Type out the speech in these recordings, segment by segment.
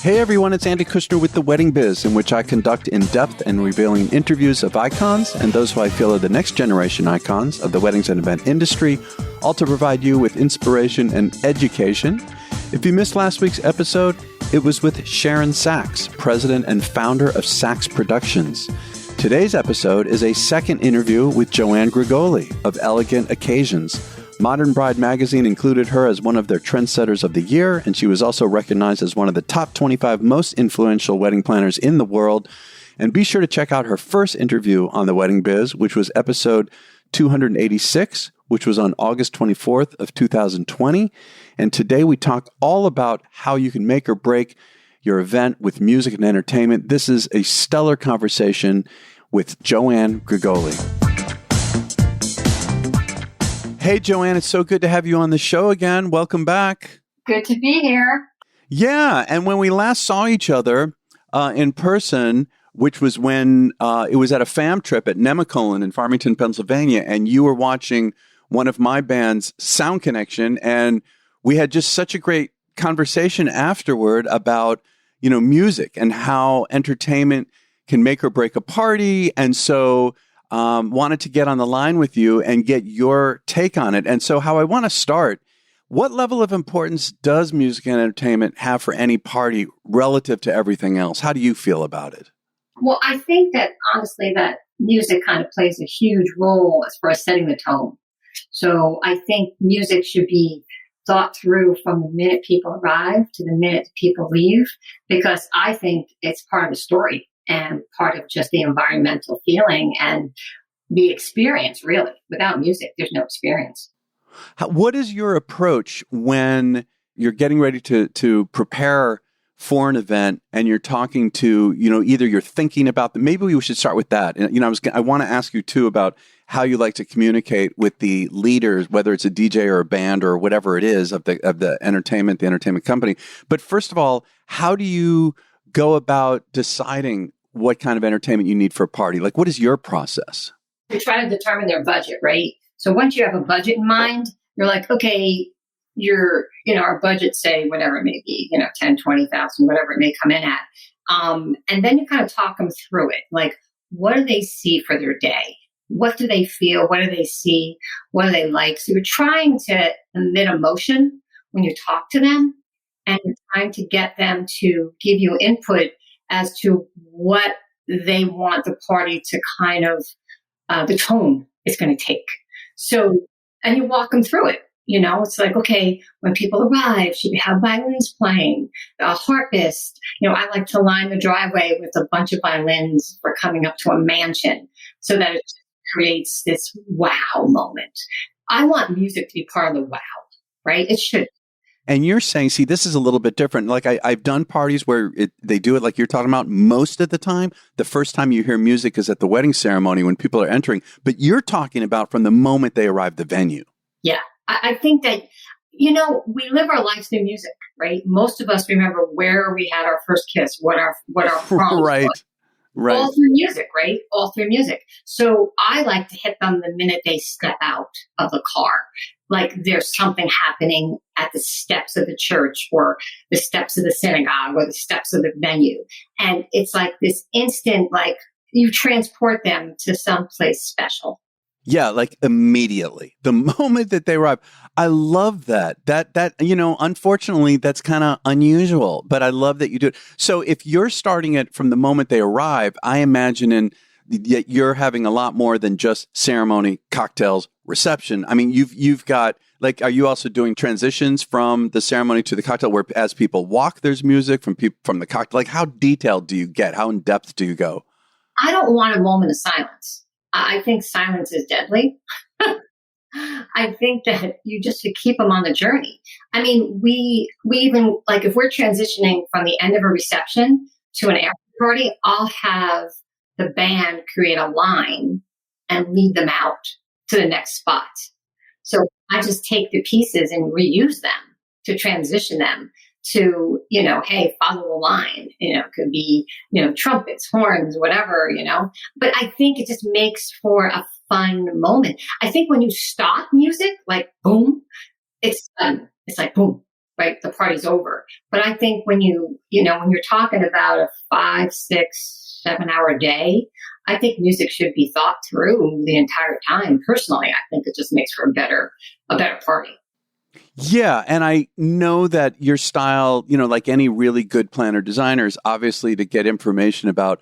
Hey everyone, it's Andy Kushner with The Wedding Biz, in which I conduct in-depth and revealing interviews of icons and those who I feel are the next generation icons of the weddings and event industry, all to provide you with inspiration and education. If you missed last week's episode, it was with Sharon Sachs, president and founder of Sachs Productions. Today's episode is a second interview with JOANN GREGOLI of Elegant Occasions. Modern Bride magazine included her as one of their Trendsetters of the Year, and she was also recognized as one of the top 25 most influential wedding planners in the world. And be sure to check out her first interview on The Wedding Biz, which was episode 286, which was on August 24th of 2020. And today we talk all about how you can make or break your event with music and entertainment. This is a stellar conversation with JOANN GREGOLI. Hey, JOANN, it's so good to have you on the show again. Welcome back. Good to be here. Yeah, and when we last saw each other in person, which was when it was at a fam trip at Nemacolin in Farmington, Pennsylvania, and you were watching one of my bands, Sound Connection, and we had just such a great conversation afterward about, music and how entertainment can make or break a party. And so wanted to get on the line with you and get your take on it. And so how I want to start, what level of importance does music and entertainment have for any party relative to everything else? How do you feel about it? Well, I think that honestly that music kind of plays a huge role as far as setting the tone. So I think music should be thought through from the minute people arrive to the minute people leave, because I think it's part of the story and part of just the environmental feeling and the experience, really. Without music, there's no experience. What is your approach when you're getting ready to prepare for an event and you're talking to, either you're thinking about maybe we should start with that. And, I want to ask you too about how you like to communicate with the leaders, whether it's a DJ or a band or whatever it is of the entertainment company. But first of all, how do you go about deciding what kind of entertainment you need for a party? Like, what is your process? We try to determine their budget, right? So once you have a budget in mind, you're like, okay, our budget, say, whatever it may be, 10, 20,000, whatever it may come in at. And then you kind of talk them through it. Like, what do they see for their day? What do they feel? What do they see? What do they like? So you're trying to emit emotion when you talk to them, and you're trying to get them to give you input as to what they want the party to kind of, the tone it's going to take. So, and you walk them through it. It's like, okay, when people arrive, should we have violins playing, a harpist? I like to line the driveway with a bunch of violins for coming up to a mansion so that it creates this wow moment. I want music to be part of the wow, right? It should. And you're saying, see, this is a little bit different. Like I've done parties where they do it like you're talking about most of the time. The first time you hear music is at the wedding ceremony when people are entering. But you're talking about from the moment they arrive the venue. Yeah. I think that, we live our lives through music, right? Most of us remember where we had our first kiss, what our proms right. was. Right. All through music, right? All through music. So I like to hit them the minute they step out of the car. Like there's something happening at the steps of the church or the steps of the synagogue or the steps of the venue. And it's like this instant, like you transport them to someplace special. Yeah, like immediately, the moment that they arrive. I love that. That unfortunately, that's kind of unusual, but I love that you do it. So if you're starting it from the moment they arrive, I imagine that you're having a lot more than just ceremony, cocktails, reception. I mean, you've got, like, are you also doing transitions from the ceremony to the cocktail where as people walk, there's music from the cocktail? Like, how detailed do you get? How in depth do you go? I don't want a moment of silence. I think silence is deadly. I think that you just should keep them on the journey. I mean, we even, like, if we're transitioning from the end of a reception to an after party, I'll have the band create a line and lead them out to the next spot. So I just take the pieces and reuse them to transition them to, hey, follow the line. It could be, trumpets, horns, whatever, But I think it just makes for a fun moment. I think when you stop music, like boom, it's done. It's like boom, right? The party's over. But I think when when you're talking about a 5, 6, 7 hour day, I think music should be thought through the entire time. Personally, I think it just makes for a better party. Yeah. And I know that your style, like any really good planner designer, is obviously to get information about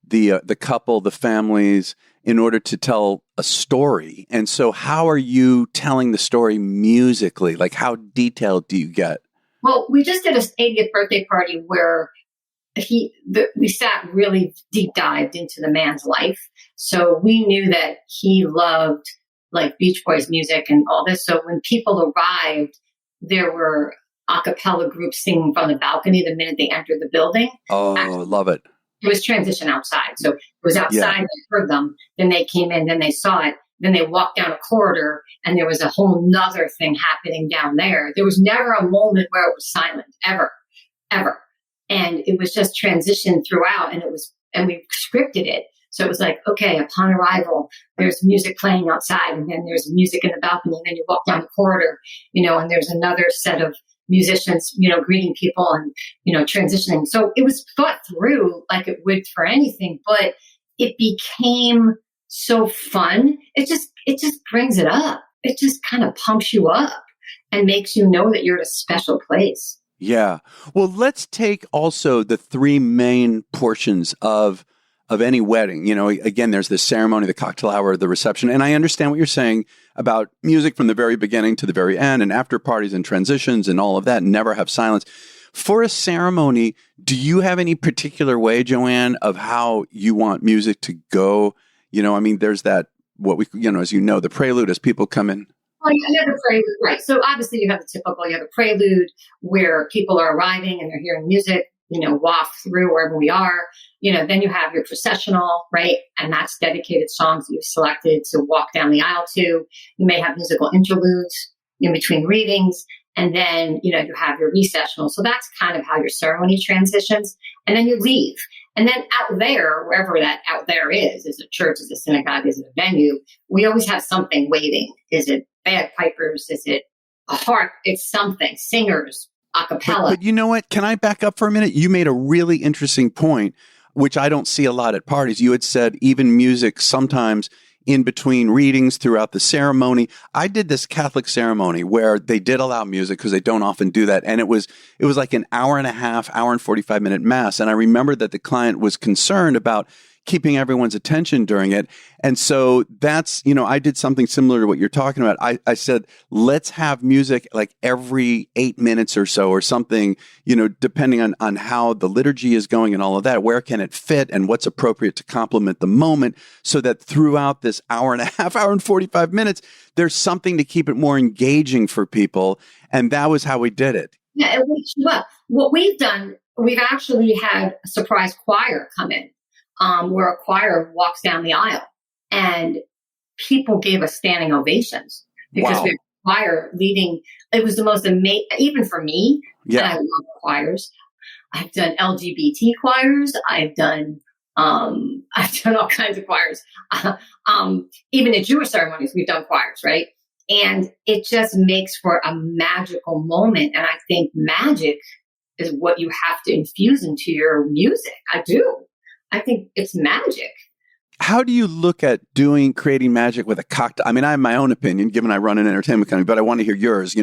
the couple, the families, in order to tell a story. And so how are you telling the story musically? Like, how detailed do you get? Well, we just did his 80th birthday party where we sat really deep dived into the man's life. So we knew that he loved like Beach Boys music and all this. So when people arrived, there were a cappella groups singing from the balcony the minute they entered the building. Oh, Actually, love it. it was transition outside. So it was outside, they heard them, then they came in, then they saw it, then they walked down a corridor, and there was a whole nother thing happening down there. There was never a moment where it was silent, ever, ever. And it was just transition throughout, and we scripted it. So it was like, okay, upon arrival, there's music playing outside, and then there's music in the balcony, and then you walk down the corridor, and there's another set of musicians, greeting people and, transitioning. So it was thought through like it would for anything, but it became so fun. It just brings it up. It just kind of pumps you up and makes you know that you're at a special place. Yeah. Well, let's take also the three main portions of any wedding. Again, there's the ceremony, the cocktail hour, the reception. And I understand what you're saying about music from the very beginning to the very end, and after parties and transitions and all of that, never have silence. For a ceremony, do you have any particular way, Joanne, of how you want music to go? There's that, as the prelude as people come in. Well, you have the prelude, right? So obviously you have the typical, you have the prelude where people are arriving and they're hearing music, waft through wherever we are. Then you have your processional, right? And that's dedicated songs that you've selected to walk down the aisle to. You may have musical interludes in between readings. And then, you have your recessional. So that's kind of how your ceremony transitions. And then you leave. And then out there, wherever that out there is it a church, is it a synagogue, is it a venue? We always have something waiting. Is it bagpipers? Is it a harp? It's something. Singers, a cappella. But you know what? Can I back up for a minute? You made a really interesting point, which I don't see a lot at parties. You had said even music sometimes in between readings throughout the ceremony. I did this Catholic ceremony where they did allow music because they don't often do that. And it was like an hour and 45-minute mass. And I remember that the client was concerned about keeping everyone's attention during it. And so that's, I did something similar to what you're talking about. I said, let's have music like every 8 minutes or so or something, depending on how the liturgy is going and all of that. Where can it fit and what's appropriate to complement the moment, so that throughout this hour and 45 minutes, there's something to keep it more engaging for people. And that was how we did it. Yeah, what we've done, we've actually had a surprise choir come in. Where a choir walks down the aisle, and people gave us standing ovations because we had a choir leading. It was the most amazing, even for me. Yeah. And I love choirs. I've done LGBT choirs. I've done all kinds of choirs. Even in Jewish ceremonies, we've done choirs, right? And it just makes for a magical moment. And I think magic is what you have to infuse into your music. I do. I think it's magic. How do you look at creating magic with a cocktail? I mean, I have my own opinion, given I run an entertainment company, but I want to hear yours,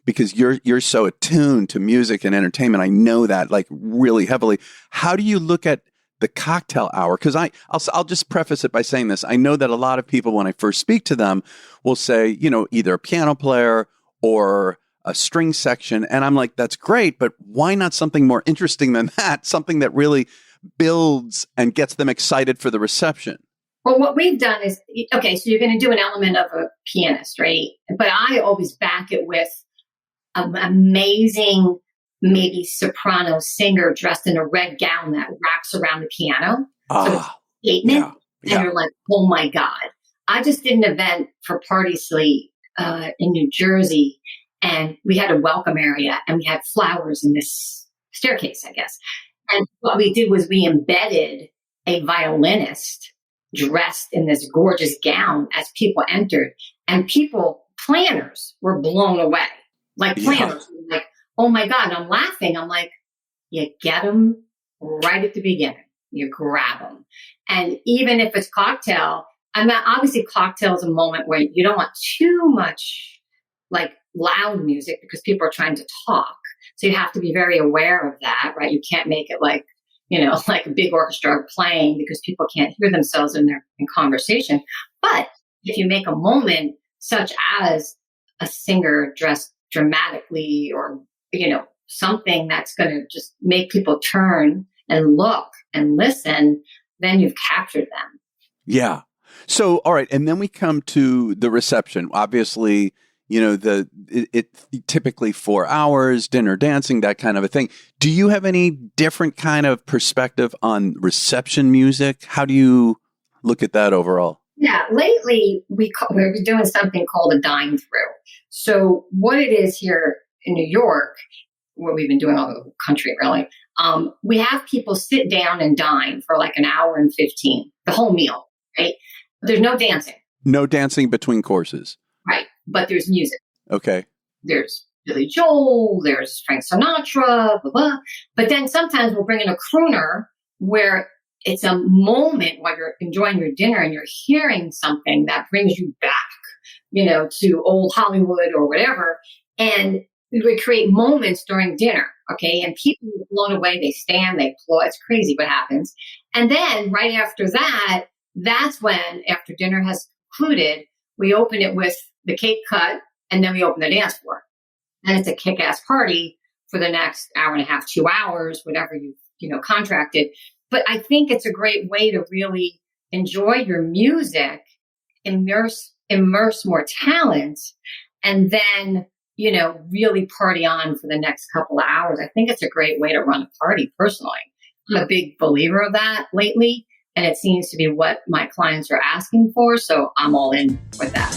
because you're so attuned to music and entertainment. I know that like really heavily. How do you look at the cocktail hour? Because I'll just preface it by saying this. I know that a lot of people, when I first speak to them, will say, either a piano player or a string section. And I'm like, that's great, but why not something more interesting than that? Something that really builds and gets them excited for the reception. Well, what we've done is, okay, so you're going to do an element of a pianist, right? But I always back it with an amazing, maybe soprano singer dressed in a red gown that wraps around the piano. So it's a statement. Yeah. And you're like, oh my God. I just did an event for Party Sleep in New Jersey, and we had a welcome area, and we had flowers in this staircase, I guess. And what we did was we embedded a violinist dressed in this gorgeous gown as people entered, and planners were blown away. Like planners were like, oh my God, and I'm laughing. I'm like, you get them right at the beginning. You grab them. And even if it's cocktail, I mean, obviously cocktail is a moment where you don't want too much like loud music because people are trying to talk. So you have to be very aware of that, right? You can't make it like, like a big orchestra playing because people can't hear themselves in conversation. But if you make a moment such as a singer dressed dramatically or, something that's going to just make people turn and look and listen, then you've captured them. Yeah. So, all right. And then we come to the reception. Obviously, it typically 4 hours, dinner, dancing, that kind of a thing. Do you have any different kind of perspective on reception music? How do you look at that overall? Yeah, lately we're doing something called a dine through. So what it is here in New York, what we've been doing all over the country, really, we have people sit down and dine for like an hour and 15, the whole meal, right? There's no dancing. No dancing between courses. Right. But there's music. Okay. There's Billy Joel, there's Frank Sinatra, blah, blah. But then sometimes we'll bring in a crooner where it's a moment while you're enjoying your dinner and you're hearing something that brings you back, to old Hollywood or whatever. And we create moments during dinner. Okay. And people are blown away. They stand, they applaud. It's crazy what happens. And then right after that, that's when, after dinner has concluded, we open it with the cake cut and then we open the dance floor. And it's a kick-ass party for the next hour and a half, 2 hours, whatever you've, contracted. But I think it's a great way to really enjoy your music, immerse more talent, and then, really party on for the next couple of hours. I think it's a great way to run a party personally. I'm a big believer of that lately, and it seems to be what my clients are asking for. So I'm all in with that.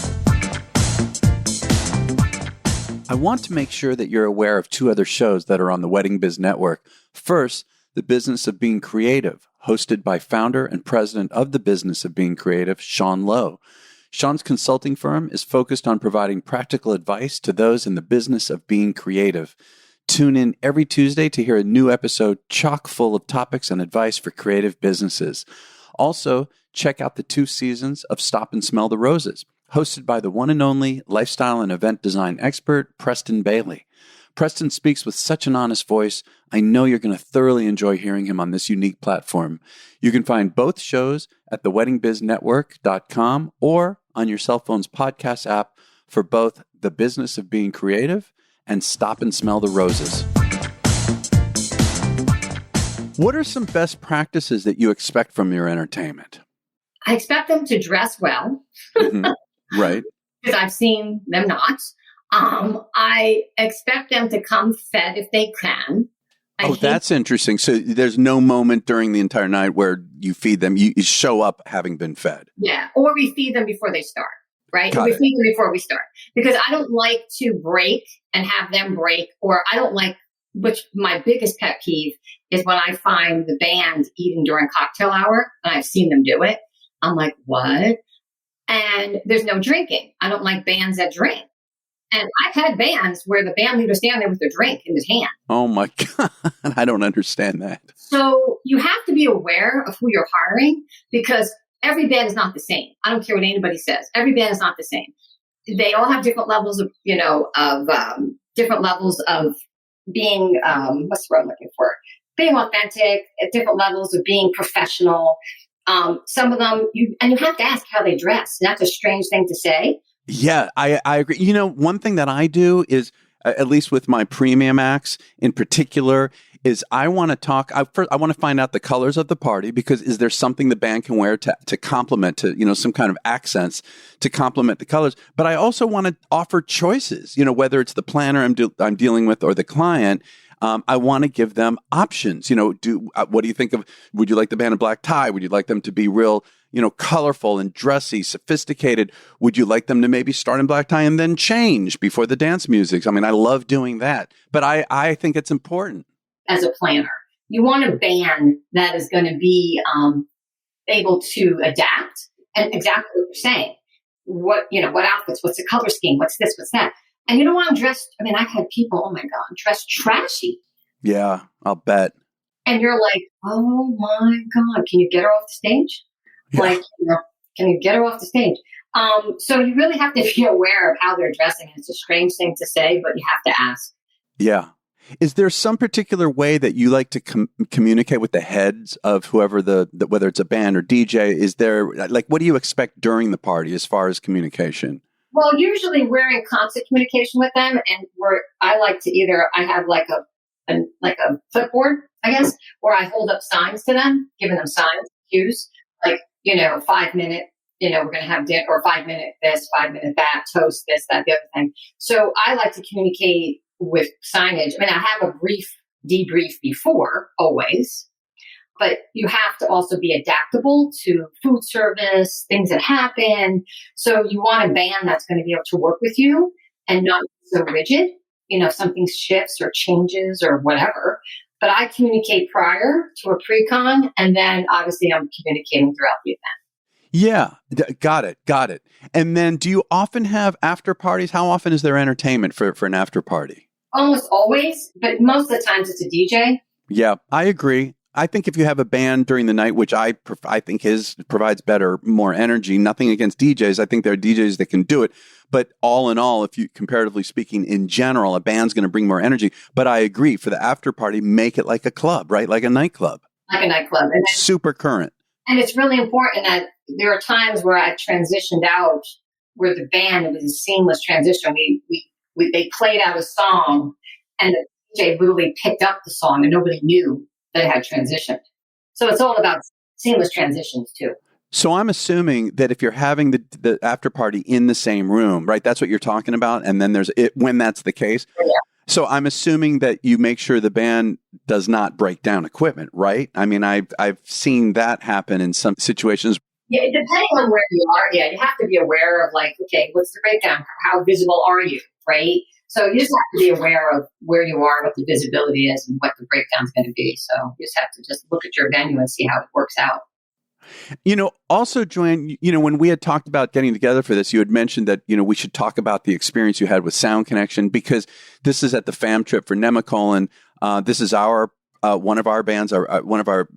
I want to make sure that you're aware of 2 other shows that are on the Wedding Biz Network. First, The Business of Being Creative, hosted by founder and president of The Business of Being Creative, Sean Lowe. Sean's consulting firm is focused on providing practical advice to those in the business of being creative. Tune in every Tuesday to hear a new episode chock full of topics and advice for creative businesses. Also, check out the 2 seasons of Stop and Smell the Roses, hosted by the one and only lifestyle and event design expert, Preston Bailey. Preston speaks with such an honest voice. I know you're going to thoroughly enjoy hearing him on this unique platform. You can find both shows at theweddingbiznetwork.com or on your cell phone's podcast app for both The Business of Being Creative and Stop and Smell the Roses. What are some best practices that you expect from your entertainment? I expect them to dress well. Mm-hmm. Right. Because I've seen them not. I expect them to come fed if they can. That's interesting. So there's no moment during the entire night where you feed them. You show up having been fed. Yeah. Or we feed them before they start, right? We feed them before we start. Because I don't like to break and have them break, or I don't like, which my biggest pet peeve is when I find the band eating during cocktail hour, and I've seen them do it. I'm like, what? And there's no drinking. I don't like bands that drink. And I've had bands where the band leader standing there with a drink in his hand. Oh my God. I don't understand that. So you have to be aware of who you're hiring because every band is not the same. I don't care what anybody says. Every band is not the same. They all have different levels of, different levels of being, what's the word I'm looking for? Being authentic, at different levels of being professional. Some of them, you have to ask how they dress. And that's a strange thing to say. Yeah, I agree. One thing that I do is, at least with my premium acts in particular, is I want to talk. First, I want to find out the colors of the party because is there something the band can wear to complement, some kind of accents to complement the colors. But I also want to offer choices. Whether it's the planner I'm dealing with or the client. I want to give them options. What do you think of? Would you like the band in black tie? Would you like them to be real, colorful and dressy, sophisticated? Would you like them to maybe start in black tie and then change before the dance music? I mean, I love doing that, but I think it's important. As a planner, you want a band that is going to be able to adapt and exactly what you're saying. What outfits? What's the color scheme? What's this? What's that? And you don't want them dressed. I mean, I've had people, oh my God, dressed trashy. Yeah, I'll bet. And you're like, oh my God, can you get her off the stage? Yeah. Like, can you get her off the stage? So you really have to be aware of how they're dressing. It's a strange thing to say, but you have to ask. Yeah. Is there some particular way that you like to communicate with the heads of whoever whether it's a band or DJ? Is there, like, what do you expect during the party as far as communication? Well, usually we're in constant communication with them, and I like to I have like a clipboard, I guess, where I hold up signs to them, giving them signs, cues, like, 5 minute, we're going to have dinner, or 5 minute this, 5 minute that, toast this, that, the other thing. So I like to communicate with signage. I mean, I have a brief debrief before, always, but you have to also be adaptable to food service, things that happen. So you want a band that's going to be able to work with you and not so rigid. If something shifts or changes or whatever. But I communicate prior to a pre-con, and then obviously I'm communicating throughout the event. Yeah, got it. And then do you often have after parties? How often is there entertainment for an after party? Almost always, but most of the times it's a DJ. Yeah, I agree. I think if you have a band during the night, which I think provides more energy, nothing against DJs. I think there are DJs that can do it. But all in all, if you comparatively speaking, in general, a band's going to bring more energy. But I agree, for the after party, make it like a club, right? Like a nightclub. Like a nightclub. And super current. And it's really important that there are times where I transitioned out where the band, it was a seamless transition. They played out a song and the DJ literally picked up the song and nobody knew that it had transitioned. So it's all about seamless transitions too. So I'm assuming that if you're having the after party in the same room, right, that's what you're talking about. And then there's it when that's the case. Yeah. So I'm assuming that you make sure the band does not break down equipment, right? I mean, I've seen that happen in some situations. Yeah, depending on where you are, you have to be aware of like, okay, what's the breakdown? How visible are you, right? So you just have to be aware of where you are, what the visibility is, and what the breakdown is going to be. So you just have to just look at your venue and see how it works out. Also, Joanne, when we had talked about getting together for this, you had mentioned that, we should talk about the experience you had with Sound Connection, because this is at the fam trip for Nemacolin. This is one of our bands, one of our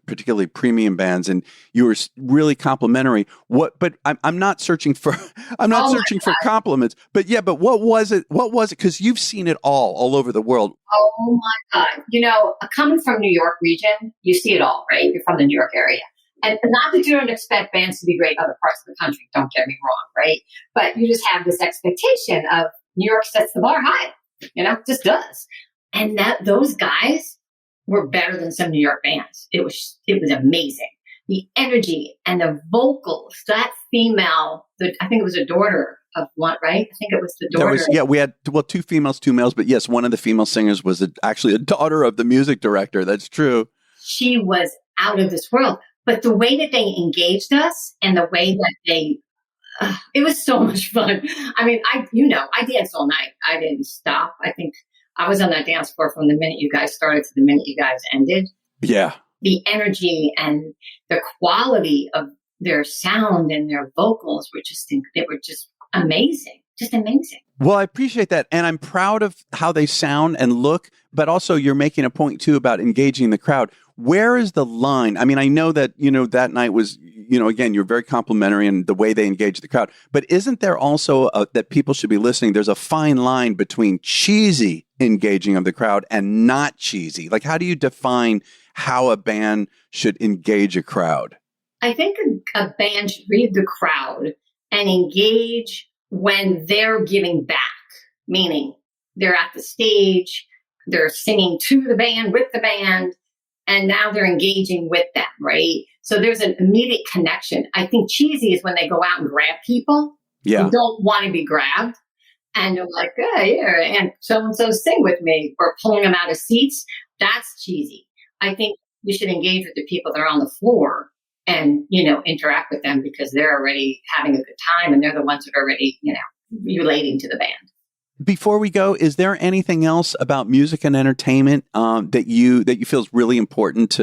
particularly premium bands, and you were really complimentary. But I'm not searching for for compliments. But what was it? What was it? Because you've seen it all over the world. Oh my God! Coming from New York region, you see it all, right? You're from the New York area. And not that you don't expect bands to be great in other parts of the country, don't get me wrong, right? But you just have this expectation of New York sets the bar high, just does. And those guys were better than some New York bands. It was amazing. The energy and the vocals, that female, I think it was a daughter of one, right? I think it was the daughter. We had, 2 females, 2 males, but yes, one of the female singers was actually a daughter of the music director. That's true. She was out of this world. But the way that they engaged us and the way that it was so much fun. I mean, I danced all night. I didn't stop. I think I was on that dance floor from the minute you guys started to the minute you guys ended. Yeah. The energy and the quality of their sound and their vocals were just amazing. Just amazing. Well, I appreciate that. And I'm proud of how they sound and look, but also you're making a point too about engaging the crowd. Where is the line? I mean, I know that, that night was, again, you're very complimentary in the way they engage the crowd, but isn't there also that people should be listening? There's a fine line between cheesy engaging of the crowd and not cheesy. Like, how do you define how a band should engage a crowd? I think a band should read the crowd and engage when they're giving back, meaning they're at the stage, they're singing to the band, with the band, and now they're engaging with them, right? So there's an immediate connection. I think cheesy is when they go out and grab people who don't want to be grabbed. And they're like, oh, yeah, and so-and-so sing with me, or pulling them out of seats. That's cheesy. I think you should engage with the people that are on the floor and, interact with them, because they're already having a good time and they're the ones that are already, relating to the band. Before we go, is there anything else about music and entertainment that you feel is really important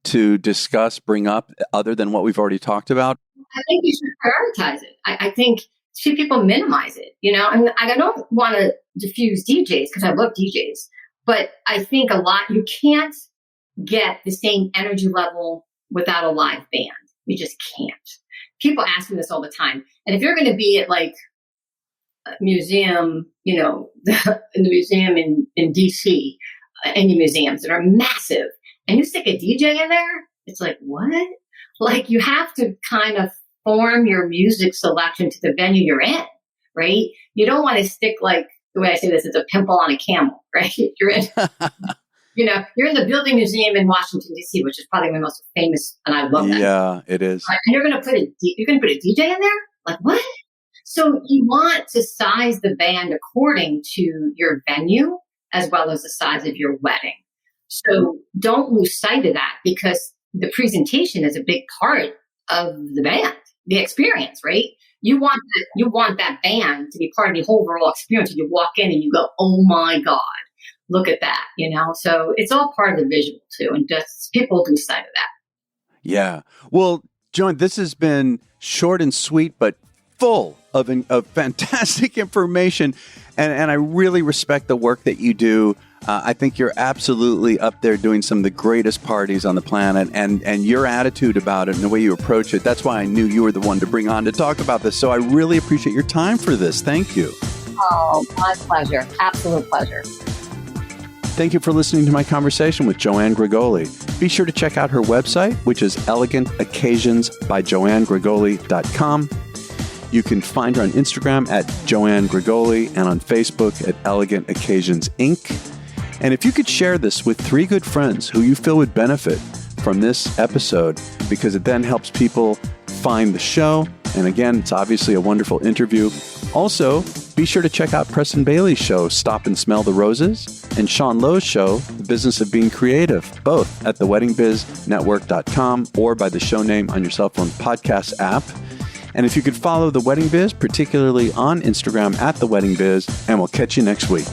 to discuss, bring up, other than what we've already talked about? I think you should prioritize it. I think see people minimize it, and I don't want to diffuse DJs because I love DJs, but I think you can't get the same energy level without a live band. You just can't. People ask me this all the time. And if you're going to be at like a museum, in the museum in DC, any museums that are massive, and you stick a DJ in there, it's like, what? Like you have to kind of form your music selection to the venue you're in, right? You don't want to stick like, the way I say this, it's a pimple on a camel, right? You're in, you're in the Building Museum in Washington, D.C., which is probably my most famous, and I love that. Yeah, it is. And you're going to put a DJ in there? Like what? So you want to size the band according to your venue as well as the size of your wedding. So don't lose sight of that, because the presentation is a big part of the band, the experience, right? You want that band to be part of the whole overall experience. You walk in and you go, oh my God, look at that, So it's all part of the visual too, and just people lose sight of that. Yeah. Well, Joann, this has been short and sweet, but full of fantastic information, and I really respect the work that you do. I think you're absolutely up there doing some of the greatest parties on the planet, and your attitude about it and the way you approach it, that's why I knew you were the one to bring on to talk about this. So I really appreciate your time for this. Thank you. Oh, my pleasure. Absolute pleasure. Thank you for listening to my conversation with JOANN GREGOLI. Be sure to check out her website, which is elegantOccasionsbyJoannGregoli.com. You can find her on Instagram at JOANN GREGOLI and on Facebook at Elegant Occasions Inc. And if you could share this with 3 good friends who you feel would benefit from this episode, because it then helps people find the show. And again, it's obviously a wonderful interview. Also, be sure to check out Preston Bailey's show, Stop and Smell the Roses, and Sean Lowe's show, The Business of Being Creative, both at theweddingbiznetwork.com or by the show name on your cell phone podcast app. And if you could follow The Wedding Biz, particularly on Instagram at The Wedding Biz, and we'll catch you next week.